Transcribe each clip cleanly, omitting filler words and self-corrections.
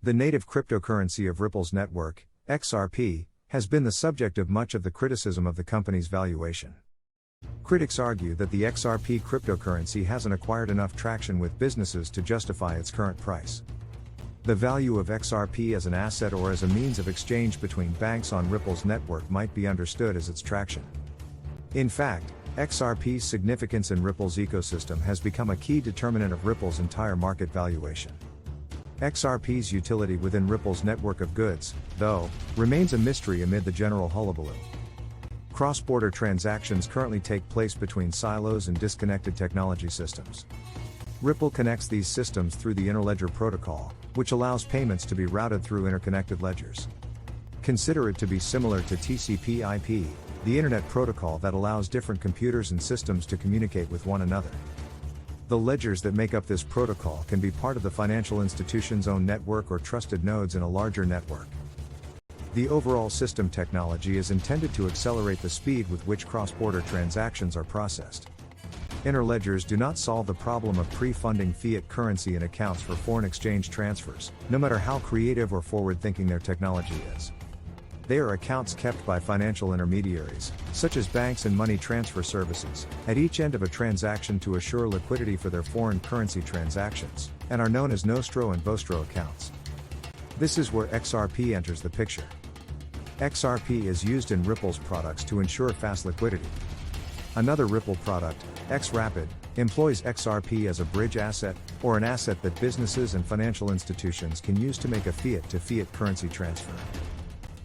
The native cryptocurrency of Ripple's network, XRP, has been the subject of much of the criticism of the company's valuation. Critics argue that the XRP cryptocurrency hasn't acquired enough traction with businesses to justify its current price. The value of XRP as an asset or as a means of exchange between banks on Ripple's network might be understood as its traction. In fact, XRP's significance in Ripple's ecosystem has become a key determinant of Ripple's entire market valuation. XRP's utility within Ripple's network of goods, though, remains a mystery amid the general hullabaloo. Cross-border transactions currently take place between silos and disconnected technology systems. Ripple connects these systems through the Interledger Protocol, which allows payments to be routed through interconnected ledgers. Consider it to be similar to TCP/IP, the Internet protocol that allows different computers and systems to communicate with one another. The ledgers that make up this protocol can be part of the financial institution's own network or trusted nodes in a larger network. The overall system technology is intended to accelerate the speed with which cross-border transactions are processed. Interledgers do not solve the problem of pre-funding fiat currency in accounts for foreign exchange transfers, no matter how creative or forward-thinking their technology is. They are accounts kept by financial intermediaries, such as banks and money transfer services, at each end of a transaction to assure liquidity for their foreign currency transactions, and are known as nostro and vostro accounts. This is where XRP enters the picture. XRP is used in Ripple's products to ensure fast liquidity. Another Ripple product, xRapid, employs XRP as a bridge asset, or an asset that businesses and financial institutions can use to make a fiat-to-fiat currency transfer.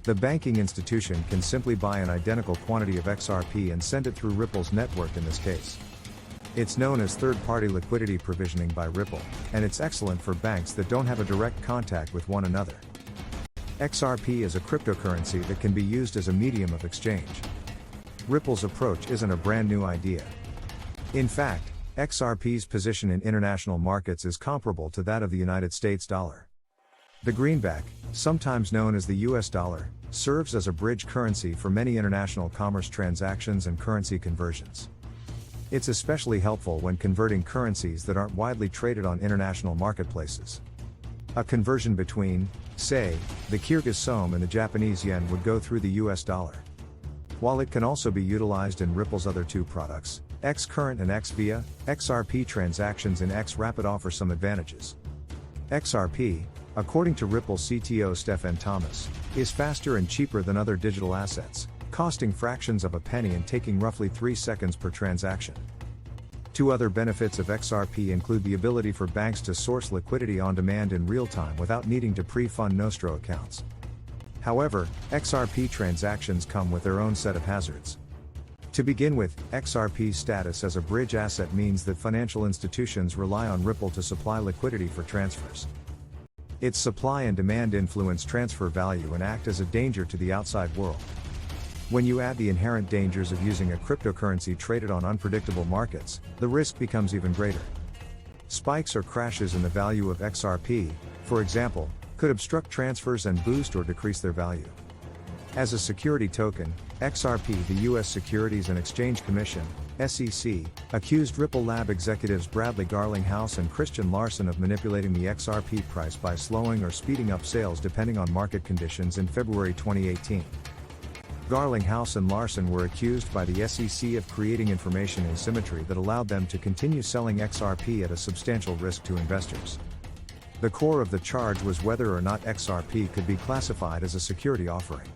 The banking institution can simply buy an identical quantity of XRP and send it through Ripple's network in this case. It's known as third-party liquidity provisioning by Ripple, and it's excellent for banks that don't have a direct contact with one another. XRP is a cryptocurrency that can be used as a medium of exchange. Ripple's approach isn't a brand new idea. In fact, XRP's position in international markets is comparable to that of the United States dollar. The greenback, sometimes known as the US dollar, serves as a bridge currency for many international commerce transactions and currency conversions. It's especially helpful when converting currencies that aren't widely traded on international marketplaces. A conversion between, say, the Kyrgyz som and the Japanese yen would go through the US dollar. While it can also be utilized in Ripple's other two products, xCurrent and xVia, XRP transactions in xRapid offer some advantages. XRP, according to Ripple CTO Stephen Thomas, is faster and cheaper than other digital assets, costing fractions of a penny and taking roughly 3 seconds per transaction. Two other benefits of XRP include the ability for banks to source liquidity on demand in real time without needing to pre-fund nostro accounts. However, XRP transactions come with their own set of hazards. To begin with, XRP's status as a bridge asset means that financial institutions rely on Ripple to supply liquidity for transfers. Its supply and demand influence transfer value and act as a danger to the outside world. When you add the inherent dangers of using a cryptocurrency traded on unpredictable markets, the risk becomes even greater. Spikes or crashes in the value of XRP, for example, could obstruct transfers and boost or decrease their value. As a security token, XRP, the U.S. Securities and Exchange Commission, SEC, accused Ripple Lab executives Bradley Garlinghouse and Christian Larson of manipulating the XRP price by slowing or speeding up sales depending on market conditions in February 2018. Garlinghouse and Larson were accused by the SEC of creating information asymmetry that allowed them to continue selling XRP at a substantial risk to investors. The core of the charge was whether or not XRP could be classified as a security offering.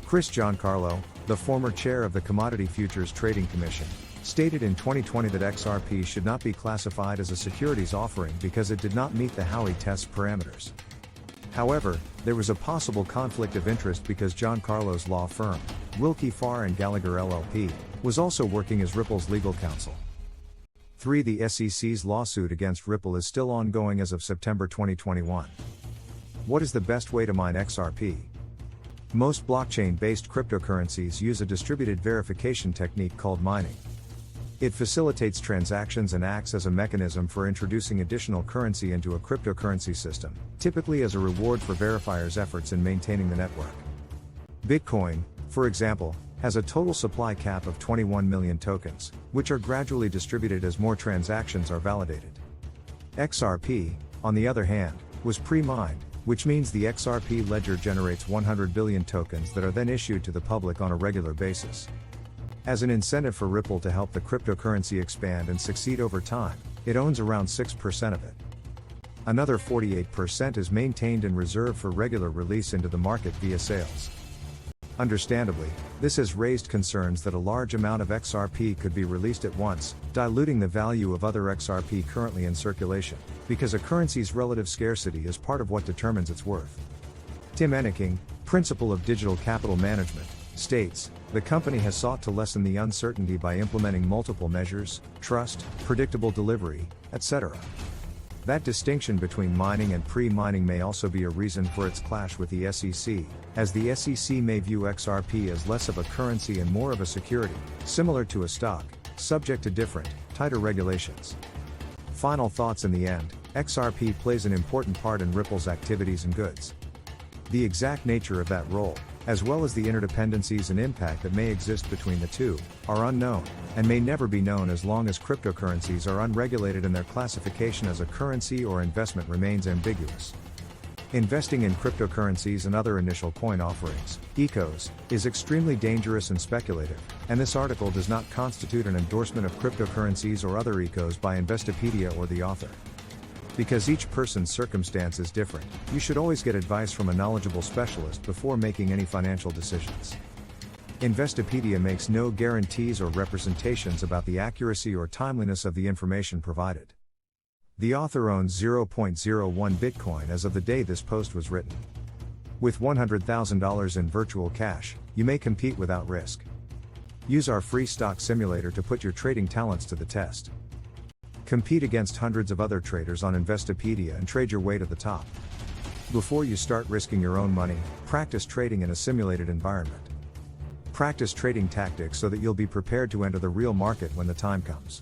Chris Giancarlo, the former chair of the Commodity Futures Trading Commission, stated in 2020 that XRP should not be classified as a securities offering because it did not meet the Howey test parameters. However, there was a possible conflict of interest because Giancarlo's law firm, Wilkie Farr & Gallagher LLP, was also working as Ripple's legal counsel. 3. The SEC's lawsuit against Ripple is still ongoing as of September 2021. What is the best way to mine XRP? Most blockchain-based cryptocurrencies use a distributed verification technique called mining. It facilitates transactions and acts as a mechanism for introducing additional currency into a cryptocurrency system, typically as a reward for verifiers' efforts in maintaining the network. Bitcoin, for example, has a total supply cap of 21 million tokens, which are gradually distributed as more transactions are validated. XRP, on the other hand, was pre-mined, which means the XRP ledger generates 100 billion tokens that are then issued to the public on a regular basis. As an incentive for Ripple to help the cryptocurrency expand and succeed over time, it owns around 6% of it. Another 48% is maintained and reserved for regular release into the market via sales. Understandably, this has raised concerns that a large amount of XRP could be released at once, diluting the value of other XRP currently in circulation, because a currency's relative scarcity is part of what determines its worth. Tim Enneking, principal of Digital Capital Management, states, the company has sought to lessen the uncertainty by implementing multiple measures, trust, predictable delivery, etc. That distinction between mining and pre-mining may also be a reason for its clash with the SEC, as the SEC may view XRP as less of a currency and more of a security, similar to a stock, subject to different, tighter regulations. Final thoughts. In the end, XRP plays an important part in Ripple's activities and goods. The exact nature of that role, as well as the interdependencies and impact that may exist between the two, are unknown, and may never be known as long as cryptocurrencies are unregulated and their classification as a currency or investment remains ambiguous. Investing in cryptocurrencies and other initial coin offerings, ECOs, is extremely dangerous and speculative, and this article does not constitute an endorsement of cryptocurrencies or other ECOs by Investopedia or the author. Because each person's circumstance is different, you should always get advice from a knowledgeable specialist before making any financial decisions. Investopedia makes no guarantees or representations about the accuracy or timeliness of the information provided. The author owns 0.01 Bitcoin as of the day this post was written. With $100,000 in virtual cash, you may compete without risk. Use our free stock simulator to put your trading talents to the test. Compete against hundreds of other traders on Investopedia and trade your way to the top. Before you start risking your own money, practice trading in a simulated environment. Practice trading tactics so that you'll be prepared to enter the real market when the time comes.